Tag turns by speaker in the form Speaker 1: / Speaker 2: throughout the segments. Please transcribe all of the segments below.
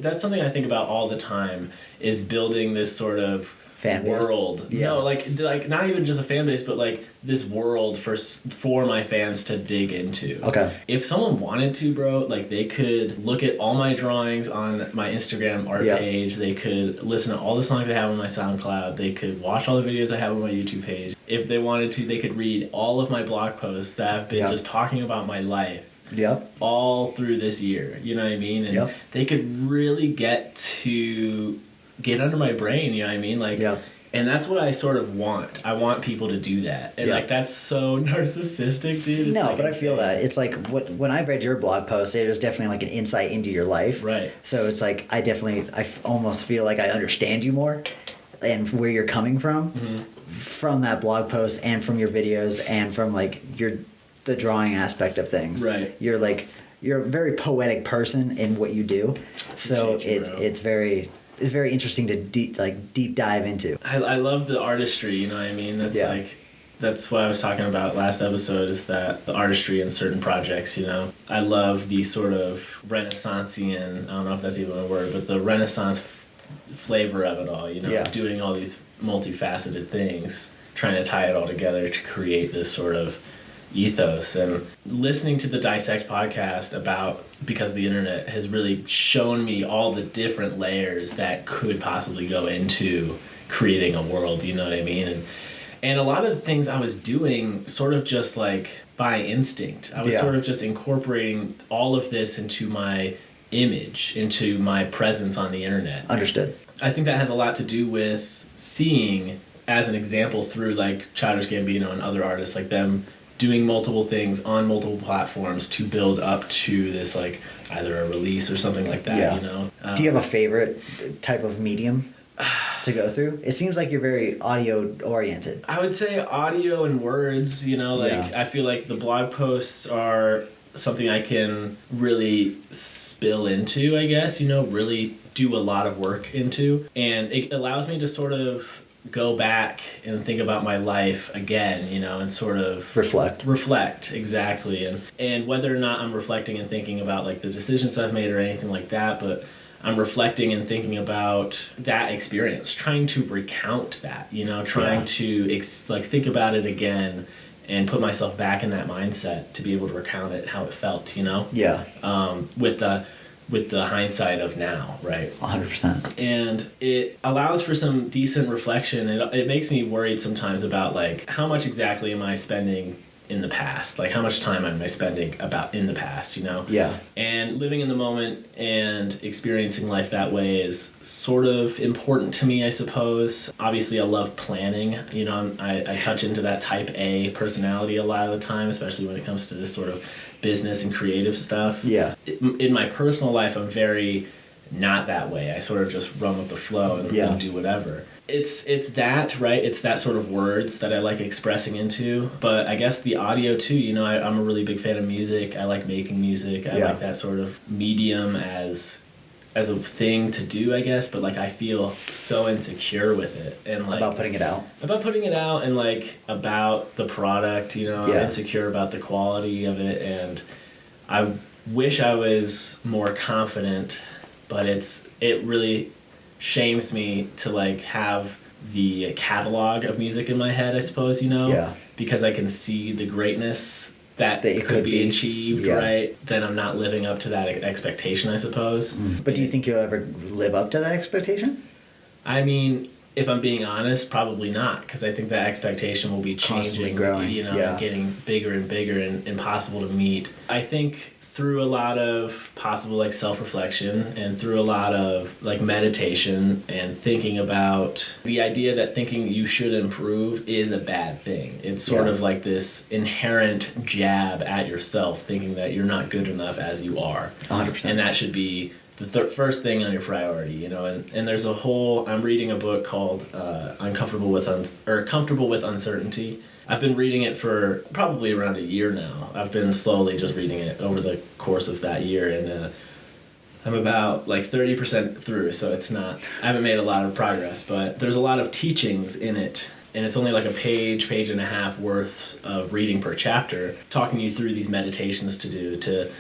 Speaker 1: that's something I think about all the time, is building this sort of
Speaker 2: fan base.
Speaker 1: World.
Speaker 2: Yeah.
Speaker 1: No, like not even just a fan base, but like this world for my fans to dig into.
Speaker 2: Okay.
Speaker 1: If someone wanted to, bro, like they could look at all my drawings on my Instagram art page. They could listen to all the songs I have on my SoundCloud. They could watch all the videos I have on my YouTube page. If they wanted to, they could read all of my blog posts that have been just talking about my life.
Speaker 2: Yep.
Speaker 1: All through this year. You know what I mean? And they could really get under my brain, you know what I mean? Like, and that's what I sort of want. I want people to do that. And like, that's so narcissistic, dude. It's
Speaker 2: no,
Speaker 1: like
Speaker 2: but I feel that. It's like, when I read your blog post, it was definitely like an insight into your life.
Speaker 1: Right.
Speaker 2: So it's like, I almost feel like I understand you more and where you're coming from that blog post and from your videos and from like the drawing aspect of things.
Speaker 1: Right.
Speaker 2: You're a very poetic person in what you do. So it's very interesting to deep dive into.
Speaker 1: I love the artistry, you know what I mean? That's what I was talking about last episode, is that the artistry in certain projects, you know. I love the sort of Renaissanceian, I don't know if that's even a word, but the Renaissance flavor of it all, you know, doing all these multifaceted things, trying to tie it all together to create this sort of ethos. And listening to the Dissect podcast because the internet has really shown me all the different layers that could possibly go into creating a world, you know what I mean? And a lot of the things I was doing sort of just like by instinct. I was sort of just incorporating all of this into my image, into my presence on the internet.
Speaker 2: Understood.
Speaker 1: I think that has a lot to do with seeing, as an example, through like Childish Gambino and other artists, like them doing multiple things on multiple platforms to build up to this, like either a release or something like that, you know?
Speaker 2: Do you have a favorite type of medium to go through? It seems like you're very audio oriented.
Speaker 1: I would say audio and words, you know, like I feel like the blog posts are something I can really spill into, I guess, you know, really do a lot of work into. And it allows me to sort of go back and think about my life again, you know, and sort of reflect, exactly. And whether or not I'm reflecting and thinking about like the decisions I've made or anything like that, but I'm reflecting and thinking about that experience, trying to recount that, you know, trying to think about it again and put myself back in that mindset to be able to recount it, how it felt, you know? With the hindsight of now, right?
Speaker 2: 100%.
Speaker 1: And it allows for some decent reflection. It makes me worried sometimes about like how much exactly am I spending in the past? Like how much time am I spending in the past, you know?
Speaker 2: Yeah.
Speaker 1: And living in the moment and experiencing life that way is sort of important to me, I suppose. Obviously, I love planning. You know, I touch into that type A personality a lot of the time, especially when it comes to this sort of business and creative stuff.
Speaker 2: Yeah.
Speaker 1: In my personal life, I'm very not that way. I sort of just run with the flow and do whatever. It's that, right? It's that sort of words that I like expressing into. But I guess the audio too, you know, I'm a really big fan of music. I like making music. I like that sort of medium as a thing to do, I guess, but like I feel so insecure with it, and like
Speaker 2: about putting it out
Speaker 1: and like about the product, you know. I'm insecure about the quality of it, and I wish I was more confident, but it really shames me to like have the catalog of music in my head, I suppose, you know, because I can see the greatness that it could be achieved, right? Then I'm not living up to that expectation, I suppose.
Speaker 2: But do you think you'll ever live up to that expectation?
Speaker 1: I mean, if I'm being honest, probably not, because I think that expectation will be changing,
Speaker 2: constantly growing,
Speaker 1: you know, getting bigger and bigger and impossible to meet. I think through a lot of possible like self-reflection and through a lot of like meditation and thinking about the idea that thinking you should improve is a bad thing. It's sort of like this inherent jab at yourself, thinking that you're not good enough as you are.
Speaker 2: 100%.
Speaker 1: And that should be the first thing on your priority, you know. And there's I'm reading a book called Comfortable with Uncertainty. I've been reading it for probably around a year now. I've been slowly just reading it over the course of that year, and I'm about like 30% through, so I haven't made a lot of progress, but there's a lot of teachings in it, and it's only like a page and a half worth of reading per chapter, talking you through these meditations to do to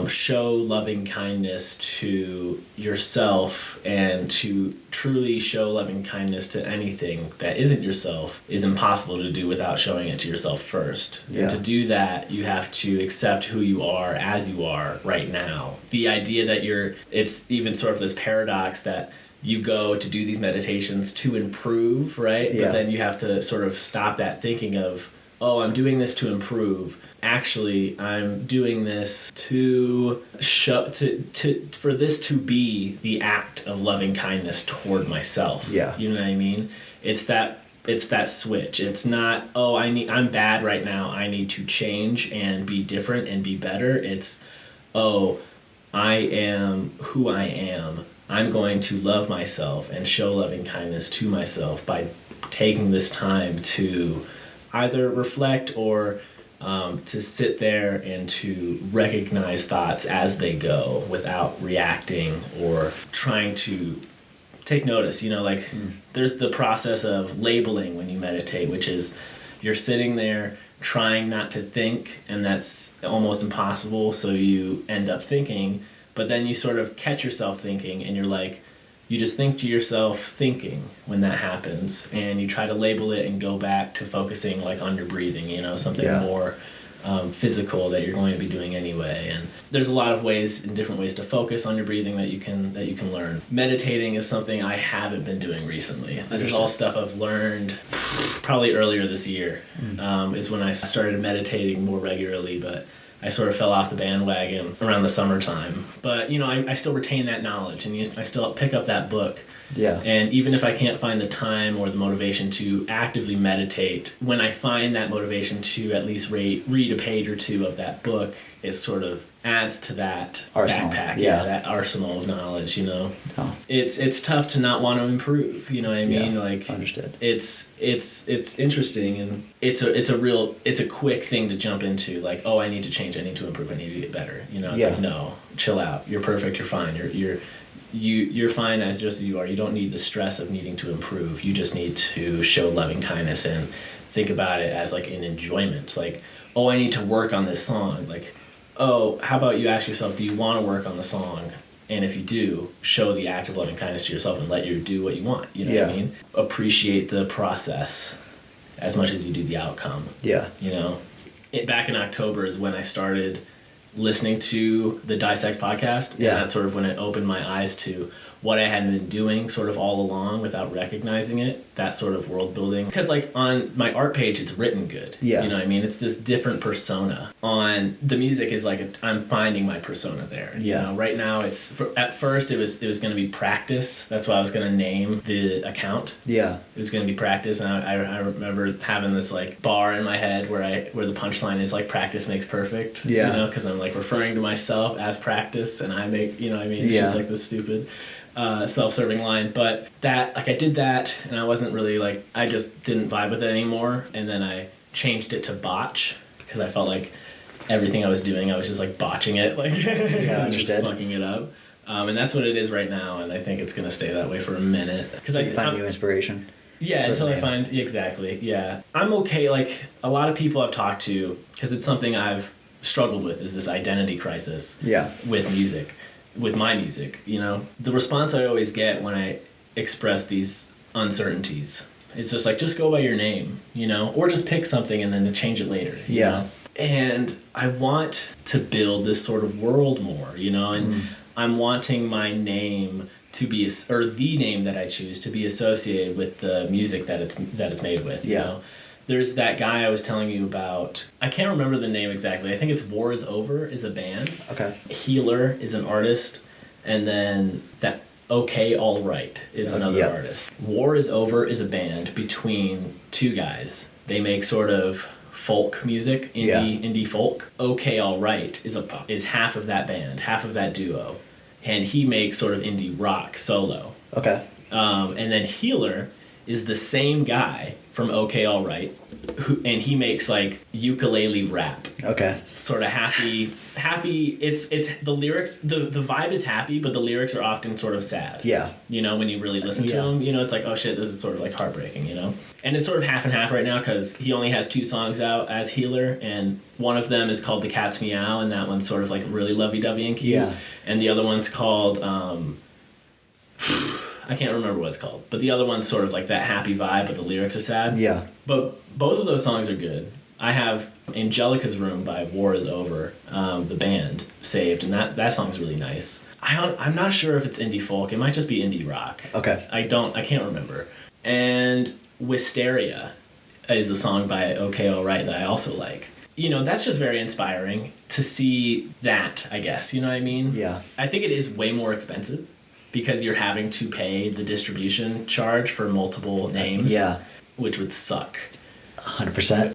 Speaker 1: show loving kindness to yourself, and to truly show loving kindness to anything that isn't yourself is impossible to do without showing it to yourself first.
Speaker 2: Yeah.
Speaker 1: And to do that, you have to accept who you are as you are right now. The idea that it's even sort of this paradox that you go to do these meditations to improve, right?
Speaker 2: Yeah.
Speaker 1: But then you have to sort of stop that thinking of, oh, I'm doing this to improve. Actually, I'm doing this to show, for this to be the act of loving kindness toward myself.
Speaker 2: Yeah.
Speaker 1: You know what I mean? It's that switch. It's not, oh, I'm bad right now, I need to change and be different and be better. It's, oh, I am who I am. I'm going to love myself and show loving kindness to myself by taking this time to either reflect or to sit there and to recognize thoughts as they go without reacting or trying to take notice. There's the process of labeling when you meditate, which is you're sitting there trying not to think, and that's almost impossible, so you end up thinking, but then you sort of catch yourself thinking, and you're like, you just think to yourself thinking when that happens, and you try to label it and go back to focusing like on your breathing, something more physical that you're going to be doing anyway. And there's a lot of ways and different ways to focus on your breathing that you can learn. Meditating is something I haven't been doing recently. This is all stuff I've learned probably earlier this year, is when I started meditating more regularly, but I sort of fell off the bandwagon around the summertime. But, I still retain that knowledge, and I still pick up that book.
Speaker 2: Yeah.
Speaker 1: And even if I can't find the time or the motivation to actively meditate, when I find that motivation to at least read a page or two of that book, it sort of adds to that
Speaker 2: arsenal.
Speaker 1: Backpack, that arsenal of knowledge,
Speaker 2: Oh.
Speaker 1: It's tough to not want to improve, you know what I mean?
Speaker 2: Like, understood.
Speaker 1: It's interesting, and it's a quick thing to jump into, like, oh, I need to change, I need to improve, I need to get better. It's like, no, chill out. You're perfect, you're fine. You're fine as just as you are. You don't need the stress of needing to improve. You just need to show loving kindness and think about it as like an enjoyment. Like, oh, I need to work on this song. Like, oh, how about you ask yourself, do you want to work on the song? And if you do, show the act of loving kindness to yourself and let you do what you want. You know what I mean? Appreciate the process as much as you do the outcome.
Speaker 2: Yeah.
Speaker 1: Back in October is when I started listening to the Dissect podcast.
Speaker 2: Yeah.
Speaker 1: And that's sort of when it opened my eyes to what I had been doing sort of all along without recognizing it, that sort of world building. Because like on my art page, it's written good.
Speaker 2: Yeah.
Speaker 1: You know what I mean? It's this different persona. On the music is like, I'm finding my persona there.
Speaker 2: Yeah.
Speaker 1: Right now at first it was going to be Practice. That's why I was going to name the account.
Speaker 2: Yeah.
Speaker 1: It was going to be Practice. And I remember having this like bar in my head where the punchline is like, practice makes perfect.
Speaker 2: Yeah.
Speaker 1: Because I'm like referring to myself as Practice, and I make, it's just like this stupid self-serving line. But that, like, I did that, and I wasn't really like, I just didn't vibe with it anymore. And then I changed it to Botch, because I felt like everything I was doing, I was just like botching it, like just fucking it up. And that's what it is right now, and I think it's gonna stay that way for a minute.
Speaker 2: Because you find new inspiration.
Speaker 1: Yeah, until I find exactly. Yeah, I'm okay. Like a lot of people I've talked to, because it's something I've struggled with, is this identity crisis.
Speaker 2: Yeah.
Speaker 1: With music. With my music, the response I always get when I express these uncertainties, it's just like, just go by your name, or just pick something and then to change it later. You know? And I want to build this sort of world more, and I'm wanting my name to be, or the name that I choose to be associated with the music that it's made with. There's that guy I was telling you about. I can't remember the name exactly. I think it's War Is Over is a band.
Speaker 2: Okay.
Speaker 1: Healer is an artist. And then that Okay All Right is another artist. War Is Over is a band between two guys. They make sort of folk music, indie folk. Okay All Right is half of that band, half of that duo. And he makes sort of indie rock solo.
Speaker 2: Okay.
Speaker 1: And then Healer is the same guy, from OK Alright, and he makes like ukulele rap.
Speaker 2: Okay.
Speaker 1: Sort of happy. It's the lyrics. The vibe is happy, but the lyrics are often sort of sad.
Speaker 2: Yeah.
Speaker 1: You know, when you really listen to them, you know, it's like, oh shit, this is sort of like heartbreaking. You know, and it's sort of half and half right now because he only has 2 songs out as Healer, and one of them is called The Cat's Meow, and that one's sort of like really lovey-dovey and cute.
Speaker 2: Yeah.
Speaker 1: And the other one's called. I can't remember what it's called, but the other one's sort of like that happy vibe, but the lyrics are sad.
Speaker 2: Yeah.
Speaker 1: But both of those songs are good. I have Angelica's Room by War Is Over, the band, saved, and that song's really nice. I'm not sure if it's indie folk. It might just be indie rock.
Speaker 2: Okay.
Speaker 1: I can't remember. And Wisteria is a song by OK Alright that I also like. You know, that's just very inspiring to see that, I guess. You know what I mean?
Speaker 2: Yeah.
Speaker 1: I think it is way more expensive because you're having to pay the distribution charge for multiple names.
Speaker 2: Yeah.
Speaker 1: Which would suck.
Speaker 2: 100%.